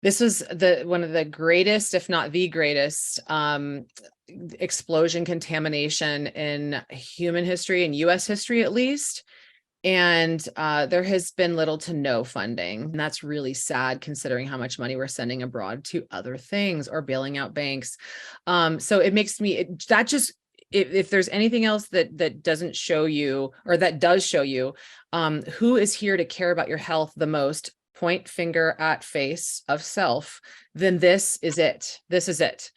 This was one of the greatest, if not the greatest, explosion contamination in human history and US history, at least. And there has been little to no funding. And that's really sad considering how much money we're sending abroad to other things or bailing out banks. So it makes me, if there's anything else that doesn't show you, or that does show you, who is here to care about your health the most, point finger at face of self, then this is it. This is it.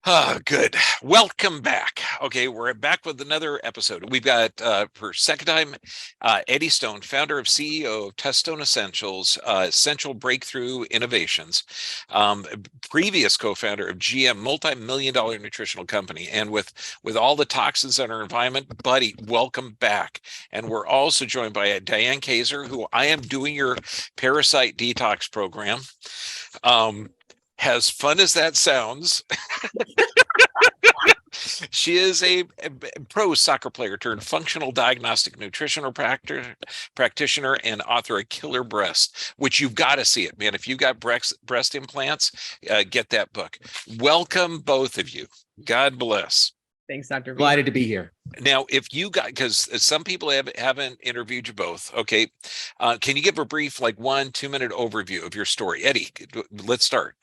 Oh, good. Welcome back. Okay, we're back with another episode. We've got, for second time, Eddie Stone, founder of CEO of Testone Essentials, Essential Breakthrough Innovations, previous co-founder of GM, multi-million-dollar nutritional company. And with all the toxins in our environment, buddy, welcome back. And we're also joined by Diane Kazer, who I am doing your parasite detox program. As fun as that sounds, she is a pro soccer player turned functional diagnostic nutritional practitioner and author of Killer Breast, which you've got to see it, man. If you got breast implants, get that book. Welcome, both of you. God bless. Thanks, Dr. V. Delighted to be here. Now, if you got, because some people haven't interviewed you both, okay, can you give a brief, like 1-2 minute overview of your story? Eddie, let's start.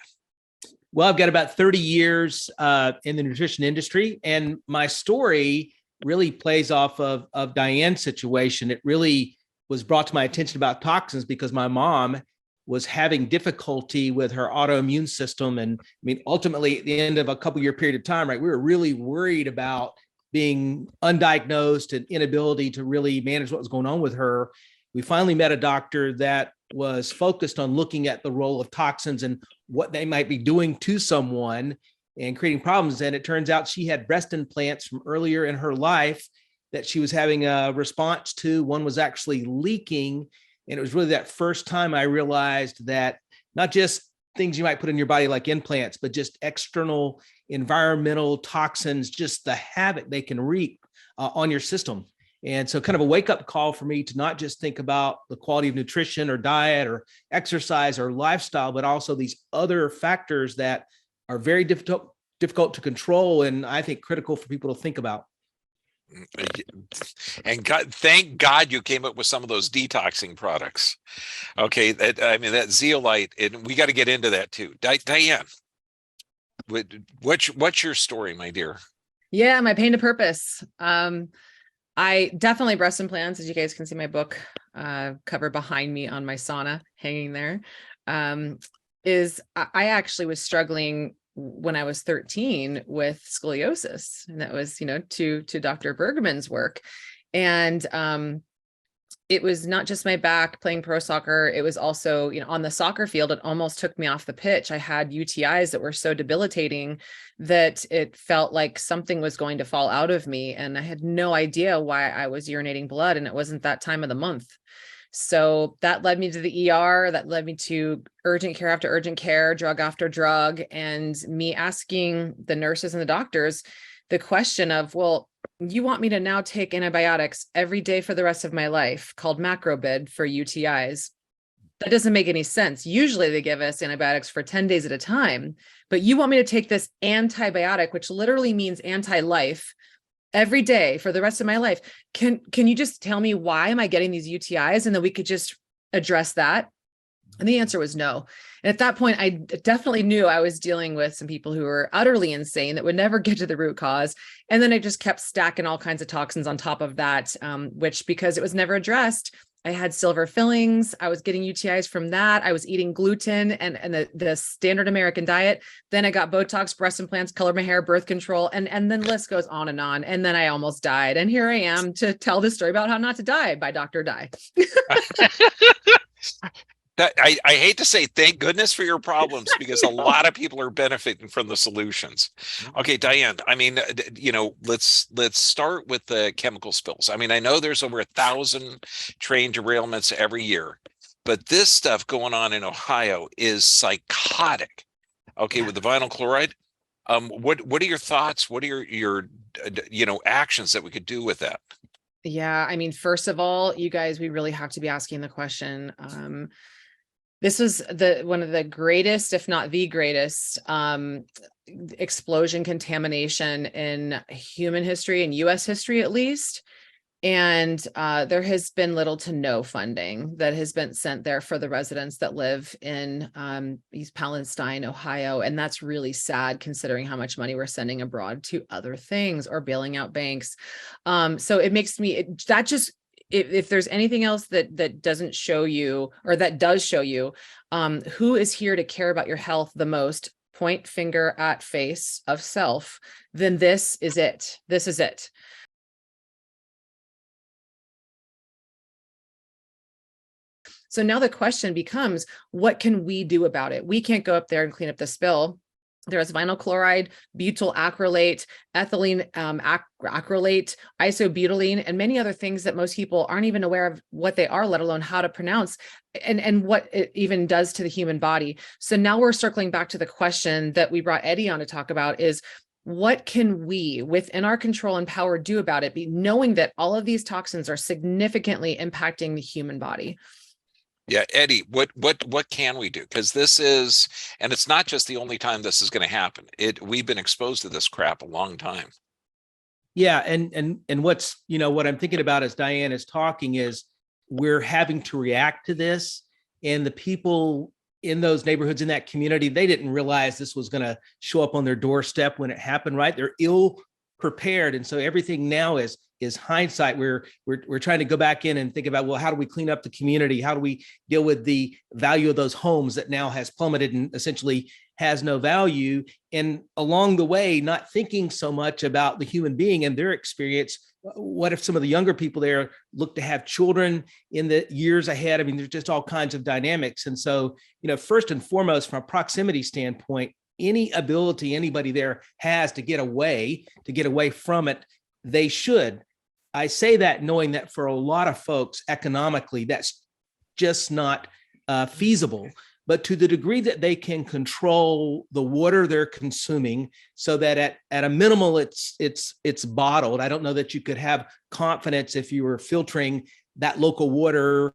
Well, I've got about 30 years in the nutrition industry, and my story really plays off of Diane's situation. It really was brought to my attention about toxins because my mom was having difficulty with her autoimmune system. And I mean, ultimately, at the end of a couple-year period of time, right, we were really worried about being undiagnosed and inability to really manage what was going on with her. We finally met a doctor that was focused on looking at the role of toxins and what they might be doing to someone and creating problems. And it turns out she had breast implants from earlier in her life that she was having a response to. One was actually leaking. And it was really that first time I realized that not just things you might put in your body like implants, but just external environmental toxins, just the havoc they can wreak on your system. And so kind of a wake-up call for me to not just think about the quality of nutrition or diet or exercise or lifestyle, but also these other factors that are very difficult to control, and I think critical for people to think about. And thank God you came up with some of those detoxing products. Okay, that zeolite, and we got to get into that too. Diane, what's your story, my dear? Yeah, my pain to purpose. I definitely breast implants, as you guys can see my book cover behind me on my sauna hanging there. I actually was struggling when I was 13 with scoliosis, and that was, to Dr. Bergman's work. And it was not just my back playing pro soccer. It was also, on the soccer field, it almost took me off the pitch. I had UTIs that were so debilitating that it felt like something was going to fall out of me. And I had no idea why I was urinating blood, and it wasn't that time of the month. So that led me to the ER, that led me to urgent care after urgent care, drug after drug, and me asking the nurses and the doctors the question of, well, you want me to now take antibiotics every day for the rest of my life called Macrobid for UTIs. That doesn't make any sense. Usually they give us antibiotics for 10 days at a time, but you want me to take this antibiotic, which literally means anti-life, every day for the rest of my life. Can you just tell me why am I getting these UTIs? And then we could just address that. And the answer was no. And at that point, I definitely knew I was dealing with some people who were utterly insane that would never get to the root cause. And then I just kept stacking all kinds of toxins on top of that, which, because it was never addressed, I had silver fillings. I was getting UTIs from that. I was eating gluten and the standard American diet. Then I got Botox, breast implants, colored my hair, birth control, and then the list goes on. And then I almost died. And here I am to tell this story about how not to die by Dr. Die. That I hate to say thank goodness for your problems, because a lot of people are benefiting from the solutions. Okay, Diane, I mean, let's start with the chemical spills. I mean, I know there's over 1,000 train derailments every year, but this stuff going on in Ohio is psychotic. Okay, Yeah. with the vinyl chloride, what are your thoughts? What are your actions that we could do with that? Yeah, I mean, first of all, you guys, we really have to be asking the question. This was one of the greatest, if not the greatest, explosion contamination in human history and US history, at least. And there has been little to no funding that has been sent there for the residents that live in East Palestine, Ohio. And that's really sad, considering how much money we're sending abroad to other things or bailing out banks. So it makes me, if there's anything else that doesn't show you, or that does show you, who is here to care about your health the most, point finger at face of self, then this is it. This is it. So now the question becomes, what can we do about it? We can't go up there and clean up the spill. There's vinyl chloride, butyl acrylate, ethylene acrylate, isobutylene, and many other things that most people aren't even aware of what they are, let alone how to pronounce, and what it even does to the human body. So now we're circling back to the question that we brought Eddie on to talk about is, what can we, within our control and power, do about it, knowing that all of these toxins are significantly impacting the human body? Yeah, Eddie, what can we do? Because this is, and it's not just the only time this is going to happen. We've been exposed to this crap a long time. Yeah, and what's, what I'm thinking about as Diane is talking is we're having to react to this, and the people in those neighborhoods, in that community, they didn't realize this was going to show up on their doorstep when it happened, right? They're ill prepared, and so everything now is hindsight. We're trying to go back in and think about, well, how do we clean up the community? How do we deal with the value of those homes that now has plummeted and essentially has no value? And along the way, not thinking so much about the human being and their experience. What if some of the younger people there look to have children in the years ahead? I mean, there's just all kinds of dynamics. And so, first and foremost, from a proximity standpoint, any ability anybody there has to get away from it, they should. I say that knowing that for a lot of folks, economically, that's just not feasible. But to the degree that they can control the water they're consuming, so that at a minimal, it's bottled. I don't know that you could have confidence if you were filtering that local water.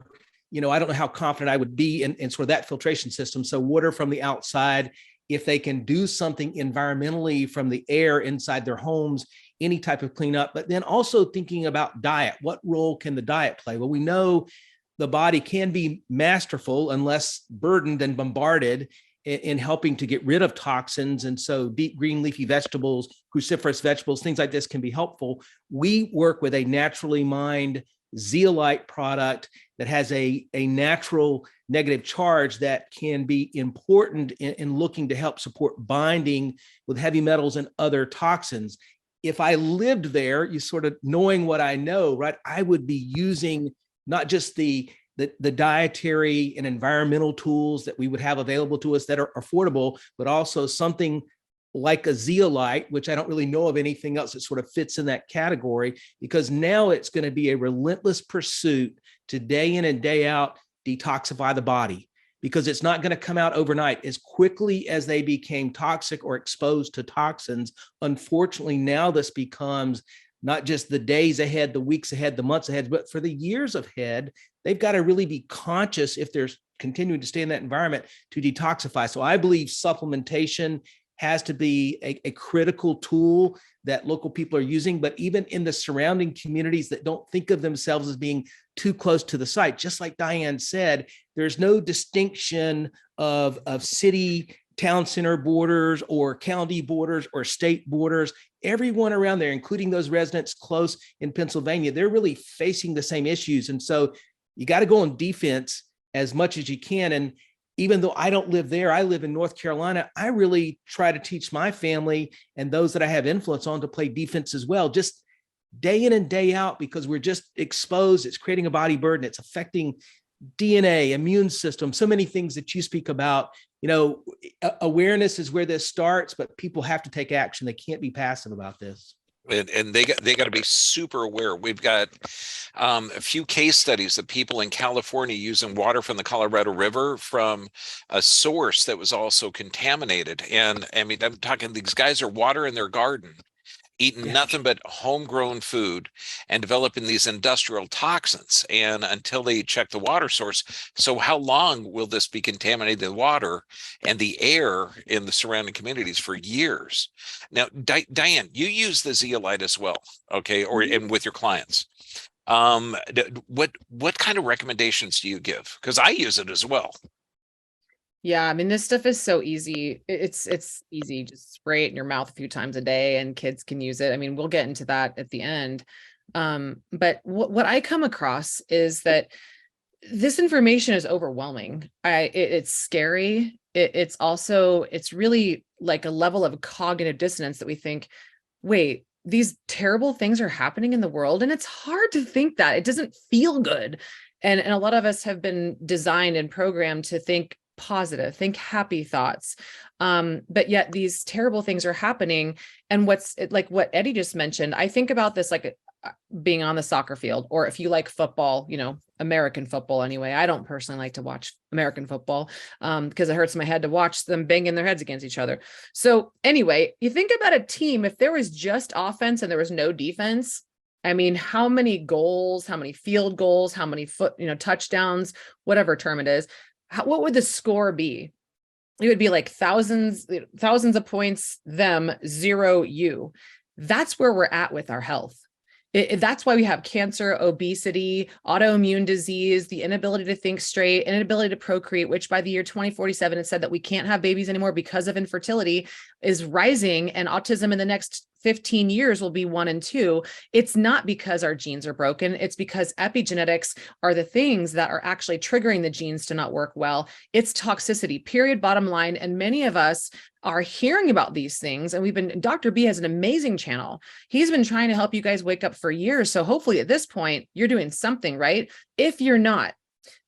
I don't know how confident I would be in sort of that filtration system. So water from the outside, if they can do something environmentally from the air inside their homes, any type of cleanup, but then also thinking about diet. What role can the diet play? Well, we know the body can be masterful unless burdened and bombarded in helping to get rid of toxins. And so deep green leafy vegetables, cruciferous vegetables, things like this can be helpful. We work with a naturally mined zeolite product that has a natural negative charge that can be important in looking to help support binding with heavy metals and other toxins. If I lived there, you sort of knowing what I know, right, I would be using not just the dietary and environmental tools that we would have available to us that are affordable, but also something like a zeolite, which I don't really know of anything else that sort of fits in that category, because now it's going to be a relentless pursuit to day in and day out detoxify the body, because it's not going to come out overnight. As quickly as they became toxic or exposed to toxins, unfortunately, now this becomes not just the days ahead, the weeks ahead, the months ahead, but for the years ahead, they've got to really be conscious if they're continuing to stay in that environment to detoxify. So I believe supplementation has to be a critical tool that local people are using, but even in the surrounding communities that don't think of themselves as being too close to the site, just like Diane said, there's no distinction of city, town center borders or county borders or state borders. Everyone around there, including those residents close in Pennsylvania, they're really facing the same issues. And so you got to go on defense as much as you can. And even though I don't live there, I live in North Carolina, I really try to teach my family and those that I have influence on to play defense as well, just day in and day out, because we're just exposed. It's creating a body burden. It's affecting DNA, immune system, so many things that you speak about. Awareness is where this starts, but people have to take action. They can't be passive about this. And they got to be super aware. We've got a few case studies of people in California using water from the Colorado River from a source that was also contaminated. And I mean, I'm talking, these guys are watering their garden, eating nothing but homegrown food and developing these industrial toxins. And until they check the water source, so how long will this be contaminating the water and the air in the surrounding communities for years? Now, Diane, you use the zeolite as well, okay, and with your clients. What kind of recommendations do you give? Because I use it as well. Yeah, I mean, this stuff is so easy. It's easy. Just spray it in your mouth a few times a day and kids can use it. I mean, we'll get into that at the end. But what I come across is that this information is overwhelming. It's scary. It's really like a level of cognitive dissonance that we think, wait, these terrible things are happening in the world. And it's hard to think that. It doesn't feel good. And a lot of us have been designed and programmed to think positive, think happy thoughts. But yet these terrible things are happening. And like what Eddie just mentioned, I think about this like being on the soccer field, or if you like football, American football anyway. I don't personally like to watch American football because it hurts my head to watch them banging their heads against each other. So anyway, you think about a team, if there was just offense and there was no defense, I mean, how many goals, how many field goals, how many touchdowns, whatever term it is, what would the score be? It would be like thousands of points, them, 0 you. That's where we're at with our health. That's why we have cancer, obesity, autoimmune disease, the inability to think straight, inability to procreate, which by the year 2047, it said that we can't have babies anymore because of infertility, is rising, and autism in the next 15 years will be 1 and 2. It's not because our genes are broken. It's because epigenetics are the things that are actually triggering the genes to not work well. It's toxicity, period, bottom line. And many of us are hearing about these things. And Dr. B has an amazing channel. He's been trying to help you guys wake up for years. So hopefully at this point, you're doing something right. If you're not,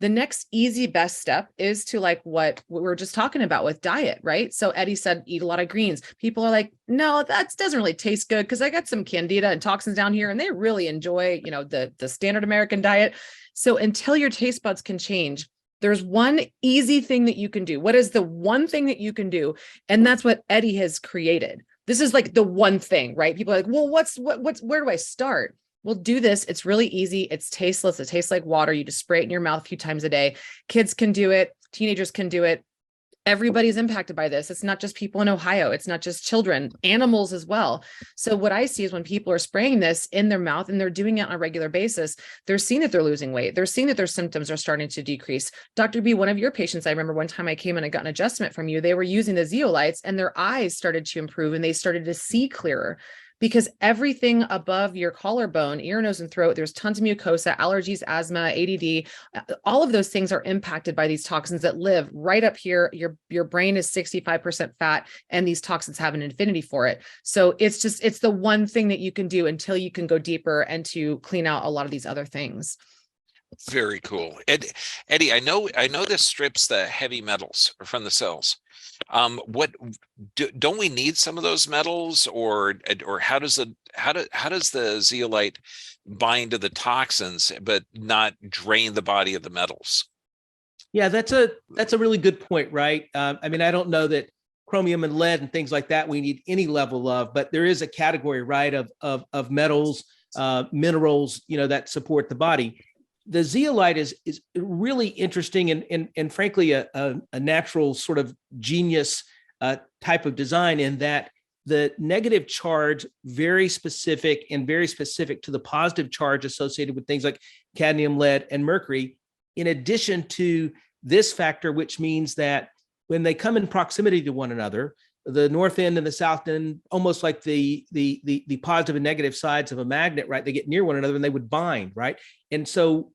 the next easy best step is to like what we're just talking about with diet, right? So Eddie said, eat a lot of greens. People are like, no, that doesn't really taste good because I got some candida and toxins down here and they really enjoy, the standard American diet. So until your taste buds can change, there's one easy thing that you can do. What is the one thing that you can do? And that's what Eddie has created. This is like the one thing, right? People are like, well, where do I start? We'll do this. It's really easy. It's tasteless. It tastes like water. You just spray it in your mouth a few times a day. Kids can do it. Teenagers can do it. Everybody's impacted by this. It's not just people in Ohio. It's not just children, animals as well. So what I see is when people are spraying this in their mouth and they're doing it on a regular basis, they're seeing that they're losing weight. They're seeing that their symptoms are starting to decrease. Dr. B, one of your patients, I remember one time I came in and got an adjustment from you, they were using the zeolites and their eyes started to improve and they started to see clearer. Because everything above your collarbone, ear, nose, and throat, there's tons of mucosa, allergies, asthma, ADD, all of those things are impacted by these toxins that live right up here. Your brain is 65% fat, and these toxins have an affinity for it. So it's the one thing that you can do until you can go deeper and to clean out a lot of these other things. Very cool. Eddie, I know this strips the heavy metals from the cells. Don't we need some of those metals, or how does the zeolite bind to the toxins but not drain the body of the metals? Yeah, that's a really good point, right? I mean, I don't know that chromium and lead and things like that we need any level of, but there is a category, right, of metals, minerals, that support the body. The zeolite is really interesting and frankly a natural sort of genius type of design, in that the negative charge very specific to the positive charge associated with things like cadmium, lead, and mercury, in addition to this factor, which means that when they come in proximity to one another, the north end and the south end, almost like the positive and negative sides of a magnet, right? They get near one another and they would bind, right? And so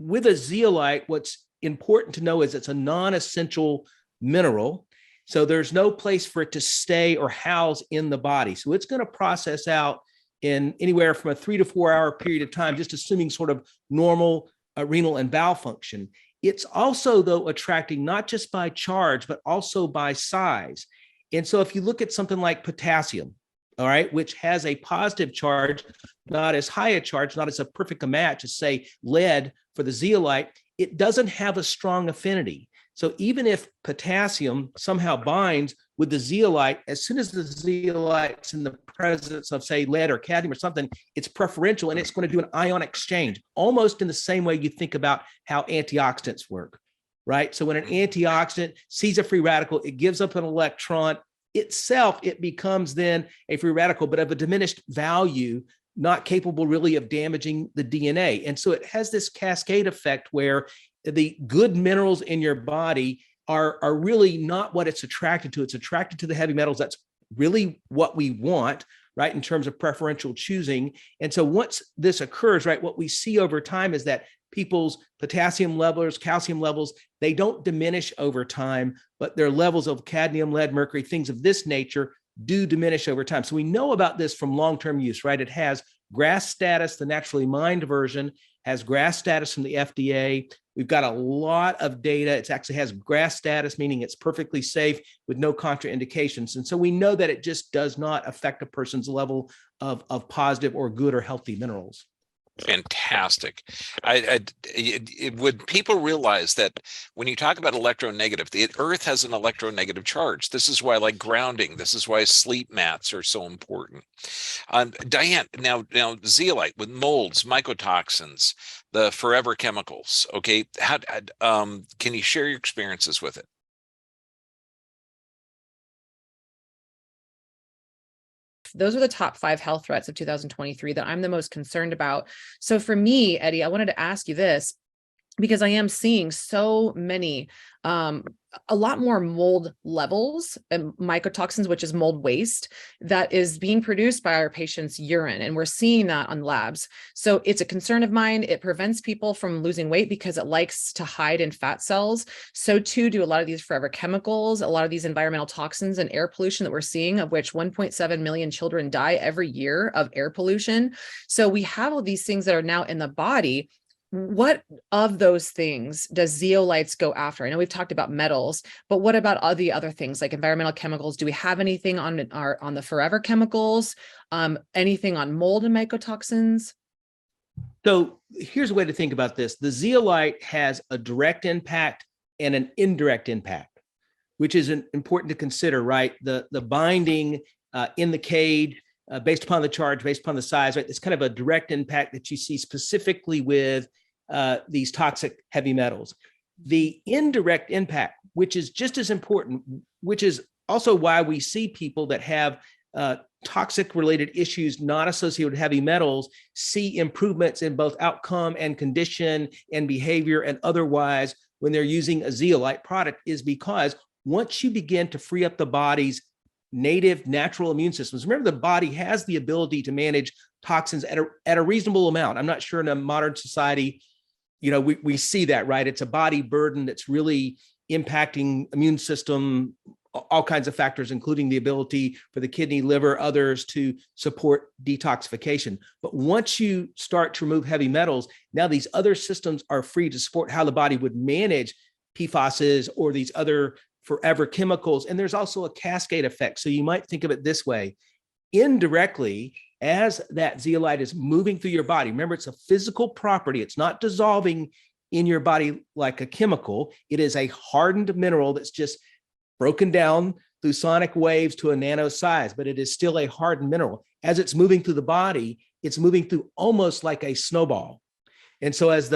with a zeolite, what's important to know is it's a non-essential mineral. So there's no place for it to stay or house in the body. So it's going to process out in anywhere from a 3 to 4 hour period of time, just assuming sort of normal renal and bowel function. It's also, though, attracting not just by charge, but also by size. And so if you look at something like potassium, all right, which has a positive charge, not as high a charge, not as a perfect a match as, say, lead for the zeolite, it doesn't have a strong affinity. So even if potassium somehow binds with the zeolite, as soon as the zeolite's in the presence of, say, lead or cadmium or something, it's preferential and it's going to do an ion exchange, almost in the same way you think about how antioxidants work, right? So when an antioxidant sees a free radical, it gives up an electron. Itself, it becomes then a free radical, but of a diminished value, not capable really of damaging the DNA. And so it has this cascade effect where the good minerals in your body are really not what it's attracted to. It's attracted to the heavy metals. That's really what we want, right, in terms of preferential choosing. And so once this occurs, right, what we see over time is that people's potassium levels, calcium levels, they don't diminish over time, but their levels of cadmium, lead, mercury, things of this nature do diminish over time. So we know about this from long-term use, right? It has GRAS status. The naturally mined version has GRAS status from the FDA. We've got a lot of data. It actually has GRAS status, meaning it's perfectly safe with no contraindications. And so we know that it just does not affect a person's level of positive or good or healthy minerals. Fantastic. Would people realize that when you talk about electronegative, the Earth has an electronegative charge. This is why, like grounding, this is why sleep mats are so important. Diane, now zeolite with molds, mycotoxins, the forever chemicals. Okay, can you share your experiences with it? Those are the top 5 health threats of 2023 that I'm the most concerned about. So for me, Eddie, I wanted to ask you this, because I am seeing so many, a lot more mold levels and mycotoxins, which is mold waste that is being produced by our patients' urine. And we're seeing that on labs. So it's a concern of mine. It prevents people from losing weight because it likes to hide in fat cells. So too do a lot of these forever chemicals, a lot of these environmental toxins and air pollution that we're seeing, of which 1.7 million children die every year of air pollution. So we have all these things that are now in the body. What of those things does zeolites go after? I know we've talked about metals, but what about all the other things like environmental chemicals? Do we have anything on the forever chemicals? Anything on mold and mycotoxins? So here's a way to think about this. The zeolite has a direct impact and an indirect impact, which is important to consider, right? The binding in the cade, based upon the charge, based upon the size, right? It's kind of a direct impact that you see specifically with these toxic heavy metals. The indirect impact, which is just as important, which is also why we see people that have toxic related issues not associated with heavy metals see improvements in both outcome and condition and behavior and otherwise when they're using a zeolite product, is because once you begin to free up the body's native natural immune systems. Remember, the body has the ability to manage toxins at a reasonable amount. I'm not sure in a modern society, we see that, right? It's a body burden that's really impacting immune system, all kinds of factors, including the ability for the kidney, liver, others to support detoxification. But once you start to remove heavy metals, now these other systems are free to support how the body would manage PFASs or these other forever chemicals. And there's also a cascade effect. So you might think of it this way: indirectly, as that zeolite is moving through your body, remember, it's a physical property. It's not dissolving in your body like a chemical. It is a hardened mineral that's just broken down through sonic waves to a nano size, but it is still a hardened mineral. As it's moving through the body, it's moving through almost like a snowball. And so as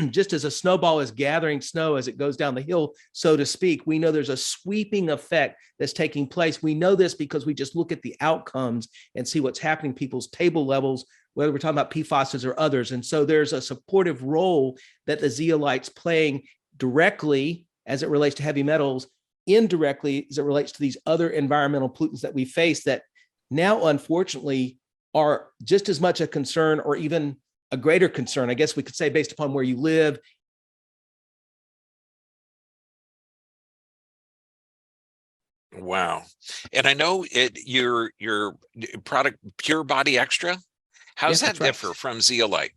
just as a snowball is gathering snow as it goes down the hill, so to speak, we know there's a sweeping effect that's taking place. We know this because we just look at the outcomes and see what's happening, people's table levels, whether we're talking about PFASs or others. And so there's a supportive role that the zeolite's playing directly as it relates to heavy metals, indirectly as it relates to these other environmental pollutants that we face that now, unfortunately, are just as much a concern or even a greater concern, I guess we could say, based upon where you live. Wow. And I know your product, Pure Body Extra, how does that differ from zeolite?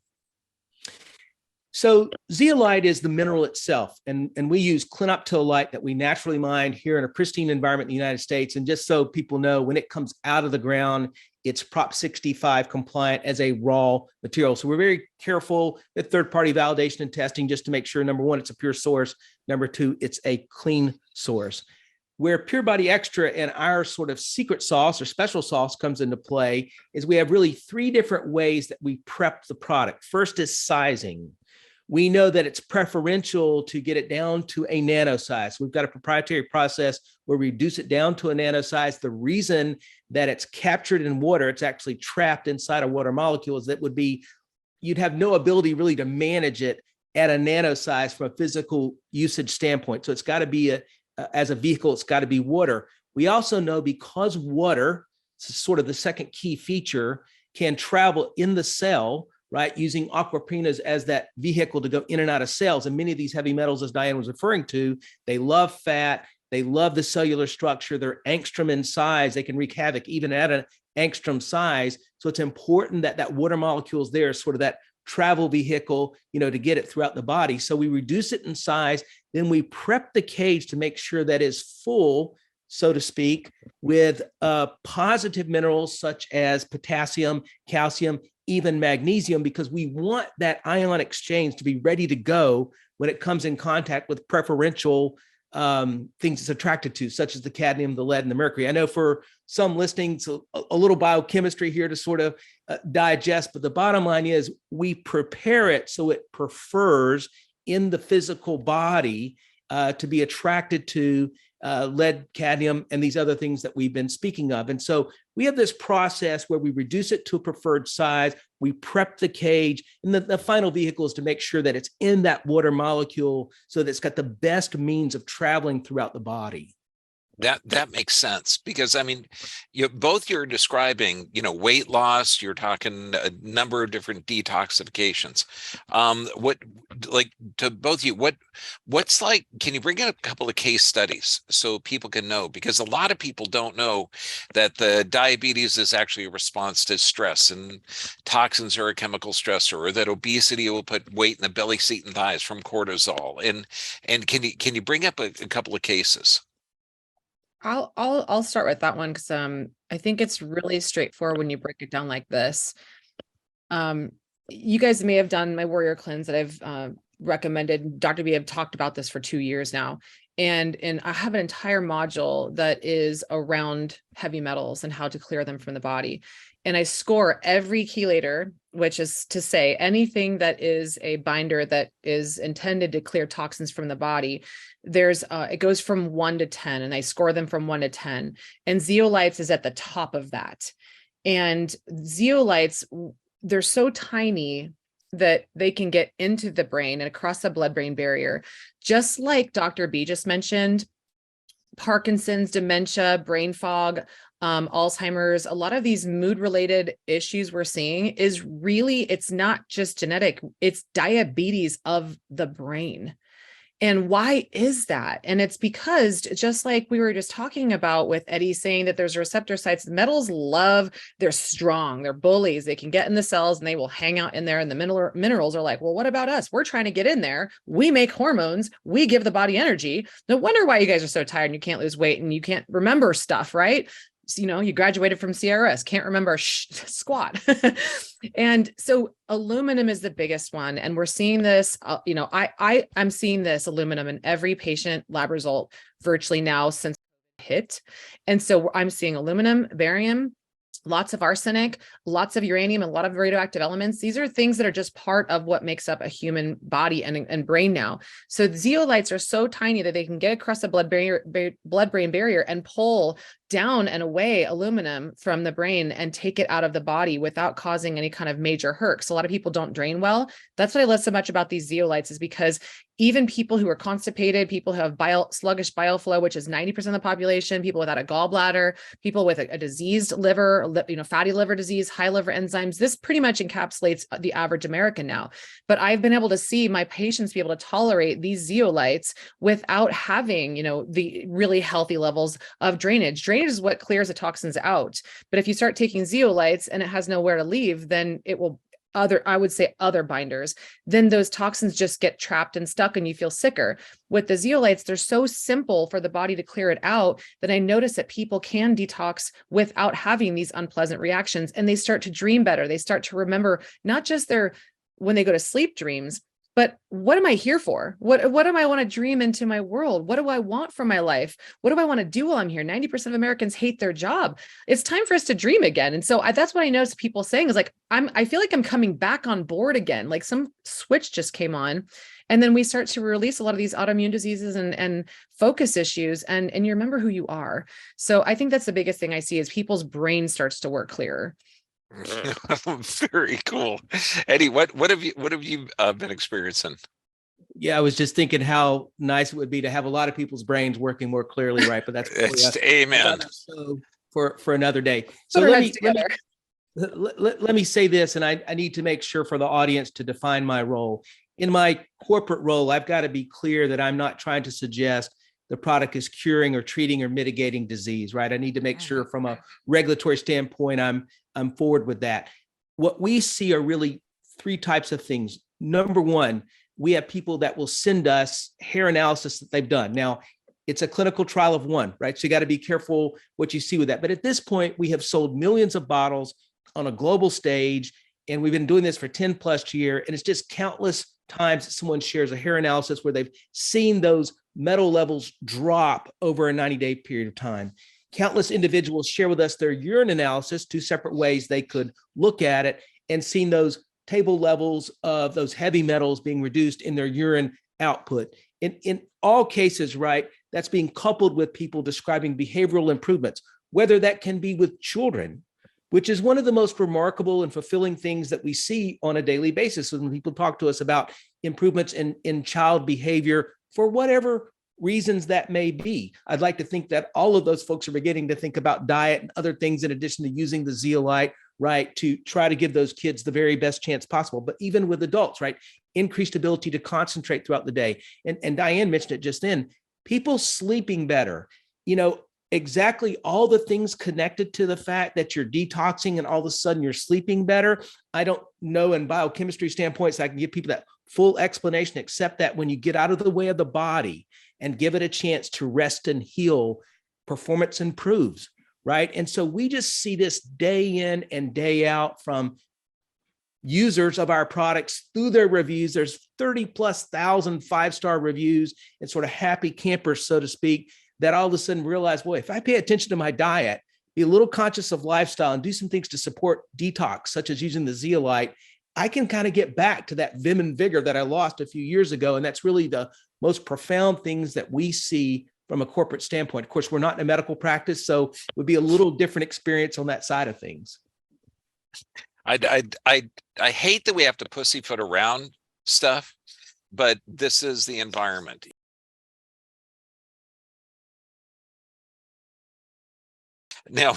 So zeolite is the mineral itself, and we use clinoptilolite that we naturally mine here in a pristine environment in the United States. And just so people know, when it comes out of the ground, it's Prop 65 compliant as a raw material. So we're very careful with third-party validation and testing just to make sure, number one, it's a pure source. Number two, it's a clean source. Where Pure Body Extra and our sort of secret sauce or special sauce comes into play is we have really three different ways that we prep the product. First is sizing. We know that it's preferential to get it down to a nano size. We've got a proprietary process where we reduce it down to a nano size. The reason that it's captured in water, it's actually trapped inside a water molecule, is that would be, you'd have no ability really to manage it at a nano size from a physical usage standpoint. So it's got to be as a vehicle, it's got to be water. We also know because water, sort of the second key feature, can travel in the cell, right, using aquaprinas as that vehicle to go in and out of cells. And many of these heavy metals, as Diane was referring to, they love fat, they love the cellular structure, they're angstrom in size, they can wreak havoc even at an angstrom size. So it's important that that water molecule is there, sort of that travel vehicle, to get it throughout the body. So we reduce it in size, then we prep the cage to make sure that is full, so to speak, with positive minerals such as potassium, calcium, even magnesium, because we want that ion exchange to be ready to go when it comes in contact with preferential things it's attracted to, such as the cadmium, the lead, and the mercury. I know for some listening, so a little biochemistry here to sort of digest, but the bottom line is we prepare it so it prefers in the physical body to be attracted to lead, cadmium, and these other things that we've been speaking of. And so we have this process where we reduce it to a preferred size, we prep the cage, and the final vehicle is to make sure that it's in that water molecule so that it's got the best means of traveling throughout the body. That makes sense, because I mean, you're describing, weight loss, you're talking a number of different detoxifications. To both of you, what's like, can you bring in a couple of case studies so people can know? Because a lot of people don't know that the diabetes is actually a response to stress, and toxins are a chemical stressor, or that obesity will put weight in the belly, seat, and thighs from cortisol. And can you bring up a couple of cases? I'll start with that one because I think it's really straightforward when you break it down like this. You guys may have done my Warrior Cleanse that I've recommended. Dr. B have talked about this for 2 years now, and I have an entire module that is around heavy metals and how to clear them from the body. And I score every chelator, which is to say anything that is a binder that is intended to clear toxins from the body. There's it goes from 1 to 10, and I score them from 1 to 10. And zeolites is at the top of that. And zeolites, they're so tiny that they can get into the brain and across the blood-brain barrier. Just like Dr. B just mentioned, Parkinson's, dementia, brain fog, Alzheimer's, a lot of these mood-related issues we're seeing is really, it's not just genetic, it's diabetes of the brain. And why is that? And it's because, just like we were just talking about with Eddie saying that there's receptor sites, metals love, they're strong, they're bullies, they can get in the cells and they will hang out in there. And the minerals are like, well, what about us? We're trying to get in there. We make hormones. We give the body energy. No wonder why you guys are so tired and you can't lose weight and you can't remember stuff, right? You graduated from CRS, can't remember squat. And so aluminum is the biggest one. And we're seeing this, I'm seeing this aluminum in every patient lab result virtually now since it hit. And so I'm seeing aluminum, barium, lots of arsenic, lots of uranium, and a lot of radioactive elements. These are things that are just part of what makes up a human body and brain now. So the zeolites are so tiny that they can get across the blood-brain barrier and pull down and away aluminum from the brain and take it out of the body without causing any kind of major hurt. So a lot of people don't drain well. That's what I love so much about these zeolites, is because even people who are constipated, people who have sluggish bile flow, which is 90% of the population, people without a gallbladder, people with a diseased liver, fatty liver disease, high liver enzymes, this pretty much encapsulates the average American now. But I've been able to see my patients be able to tolerate these zeolites without having, the really healthy levels of drainage. Drainage is what clears the toxins out. But if you start taking zeolites and it has nowhere to leave, then it will I would say other binders, then those toxins just get trapped and stuck and you feel sicker. With the zeolites, they're so simple for the body to clear it out that I notice that people can detox without having these unpleasant reactions, and they start to dream better. They start to remember not just their, when they go to sleep, dreams, but what am I here for? What do I want to dream into my world? What do I want from my life? What do I want to do while I'm here? 90% of Americans hate their job. It's time for us to dream again. And so that's what I noticed people saying is like, I feel like I'm coming back on board again. Like some switch just came on. And then we start to release a lot of these autoimmune diseases and focus issues, and you remember who you are. So I think that's the biggest thing I see is people's brain starts to work clearer. Very cool. Eddie, what have you been experiencing? Yeah, I was just thinking how nice it would be to have a lot of people's brains working more clearly, right? But that's amen. So for another day. So let me say this, and I need to make sure for the audience to define my role. In my corporate role, I've got to be clear that I'm not trying to suggest the product is curing or treating or mitigating disease, right? I need to make sure from a regulatory standpoint, I'm forward with that. What we see are really three types of things. Number one, we have people that will send us hair analysis that they've done. Now, it's a clinical trial of one, right? So you got to be careful what you see with that. But at this point, we have sold millions of bottles on a global stage, and we've been doing this for 10 plus years. And it's just countless times that someone shares a hair analysis where they've seen those metal levels drop over a 90-day period of time. Countless individuals share with us their urine analysis, two separate ways they could look at it, and seen those table levels of those heavy metals being reduced in their urine output. In all cases, right, that's being coupled with people describing behavioral improvements, whether that can be with children, which is one of the most remarkable and fulfilling things that we see on a daily basis when people talk to us about improvements in child behavior for whatever reasons that may be. I'd like to think that all of those folks are beginning to think about diet and other things in addition to using the zeolite, right, to try to give those kids the very best chance possible. But even with adults, right, increased ability to concentrate throughout the day. And Diane mentioned it just then, people sleeping better, exactly all the things connected to the fact that you're detoxing and all of a sudden you're sleeping better. I don't know in biochemistry standpoints, I can give people that full explanation, except that when you get out of the way of the body and give it a chance to rest and heal, performance improves, right? And so we just see this day in and day out from users of our products through their reviews. There's 30,000+ five-star reviews and sort of happy campers, so to speak, that all of a sudden realize, boy, if I pay attention to my diet, be a little conscious of lifestyle and do some things to support detox, such as using the zeolite, I can kind of get back to that vim and vigor that I lost a few years ago. And that's really the most profound things that we see from a corporate standpoint. Of course, we're not in a medical practice, so it would be a little different experience on that side of things. I hate that we have to pussyfoot around stuff, but this is the environment. Now,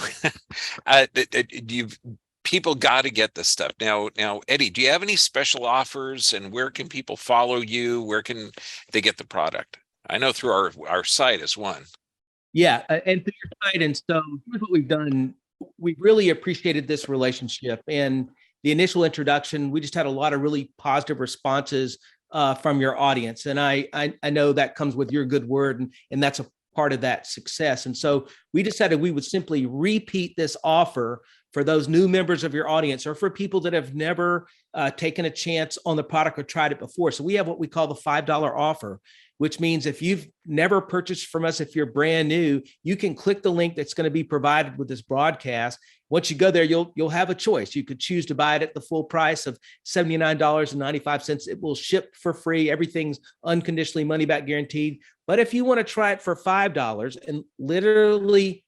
people got to get this stuff. Now, Eddie, do you have any special offers, and where can people follow you? Where can they get the product? I know through our site is one. Yeah, and through your site. And so here's what we've done. We really appreciated this relationship and the initial introduction. We just had a lot of really positive responses from your audience. And I know that comes with your good word, and that's a part of that success. And so we decided we would simply repeat this offer for those new members of your audience, or for people that have never taken a chance on the product or tried it before. So we have what we call the $5 offer, which means if you've never purchased from us, if you're brand new, you can click the link that's going to be provided with this broadcast. Once you go there, you'll have a choice. You could choose to buy it at the full price of $79.95. It will ship for free. Everything's unconditionally money back guaranteed. But if you want to try it for $5, and literally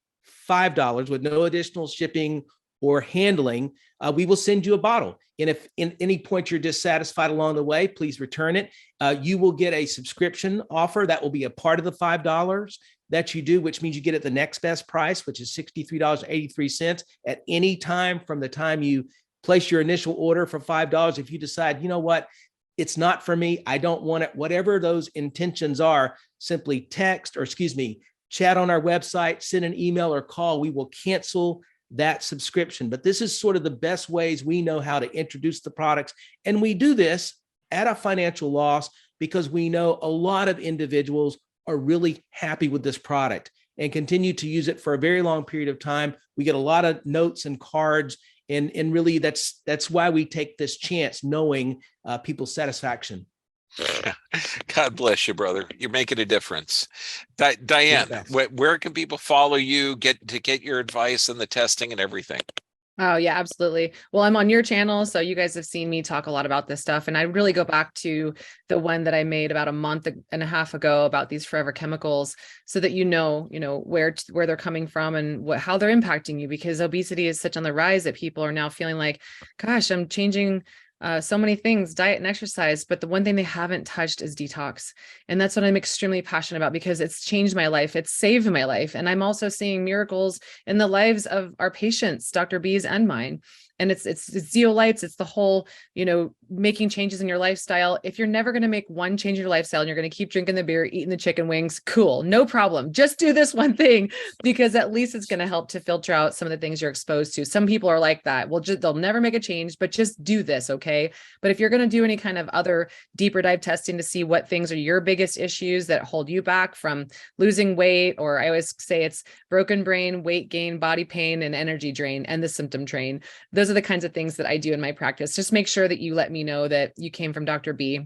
$5 with no additional shipping or handling, we will send you a bottle. And if in any point you're dissatisfied along the way, please return it. You will get a subscription offer that will be a part of the $5 that you do, which means you get it the next best price, which is $63.83 at any time from the time you place your initial order for $5. If you decide, you know what, it's not for me, I don't want it, whatever those intentions are, simply chat on our website, send an email or call. We will cancel that subscription. But this is sort of the best ways we know how to introduce the products. And we do this at a financial loss because we know a lot of individuals are really happy with this product and continue to use it for a very long period of time. We get a lot of notes and cards, and really that's why we take this chance, knowing people's satisfaction. God bless you, brother. You're making a difference. Diane, where can people follow you, get your advice and the testing and everything? Oh, yeah, absolutely. Well, I'm on your channel, so you guys have seen me talk a lot about this stuff. And I really go back to the one that I made about a month and a half ago about these forever chemicals, so that you know where they're coming from and how they're impacting you, because obesity is such on the rise that people are now feeling like, gosh, I'm changing so many things, diet and exercise, but the one thing they haven't touched is detox. And that's what I'm extremely passionate about, because it's changed my life. It's saved my life. And I'm also seeing miracles in the lives of our patients, Dr. B's and mine. And it's zeolites. It's the whole, making changes in your lifestyle. If you're never going to make one change in your lifestyle and you're going to keep drinking the beer, eating the chicken wings, cool, no problem. Just do this one thing, because at least it's going to help to filter out some of the things you're exposed to. Some people are like that. Well, they'll never make a change, but just do this. Okay. But if you're going to do any kind of other deeper dive testing to see what things are your biggest issues that hold you back from losing weight, or I always say it's broken brain, weight gain, body pain, and energy drain, and the symptom train. Those are the kinds of things that I do in my practice. Just make sure that you let me know that you came from Dr. B,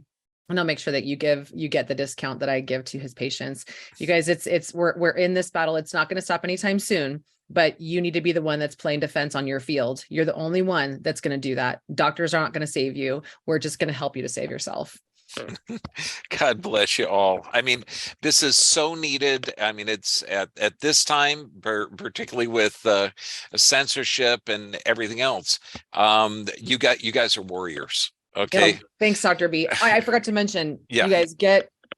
and I'll make sure that you get the discount that I give to his patients. You guys, we're in this battle. It's not going to stop anytime soon, but you need to be the one that's playing defense on your field. You're the only one that's going to do that. Doctors aren't going to save you. We're just going to help you to save yourself. God bless you all. I mean, this is so needed. I mean, it's at this time, particularly with censorship and everything else. You guys are warriors. Okay. Yeah, thanks, Dr. B. I forgot to mention, Yeah. You guys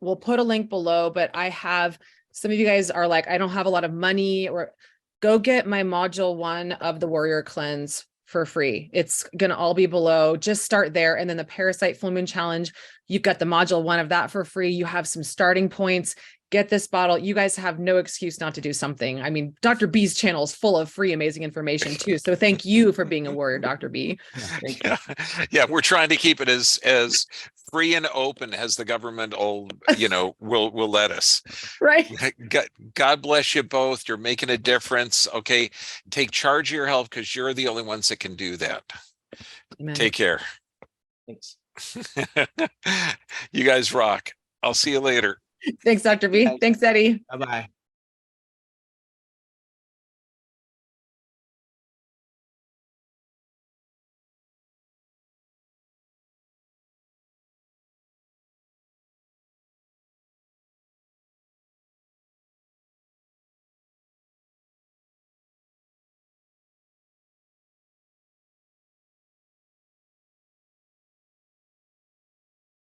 we'll put a link below, but I have, some of you guys are like, I don't have a lot of money, or go get my module 1 of the Warrior Cleanse for free. It's going to all be below. Just start there. And then the Parasite Full Moon Challenge, you've got the module 1 of that for free. You have some starting points. Get this bottle. You guys have no excuse not to do something. I mean, Dr. B's channel is full of free, amazing information too. So thank you for being a warrior, Dr. B. Yeah, we're trying to keep it as free and open as the government will let us. Right. God bless you both. You're making a difference. Okay. Take charge of your health, because you're the only ones that can do that. Amen. Take care. Thanks. You guys rock. I'll see you later. Thanks, Dr. B. Thanks, Eddie. Bye-bye.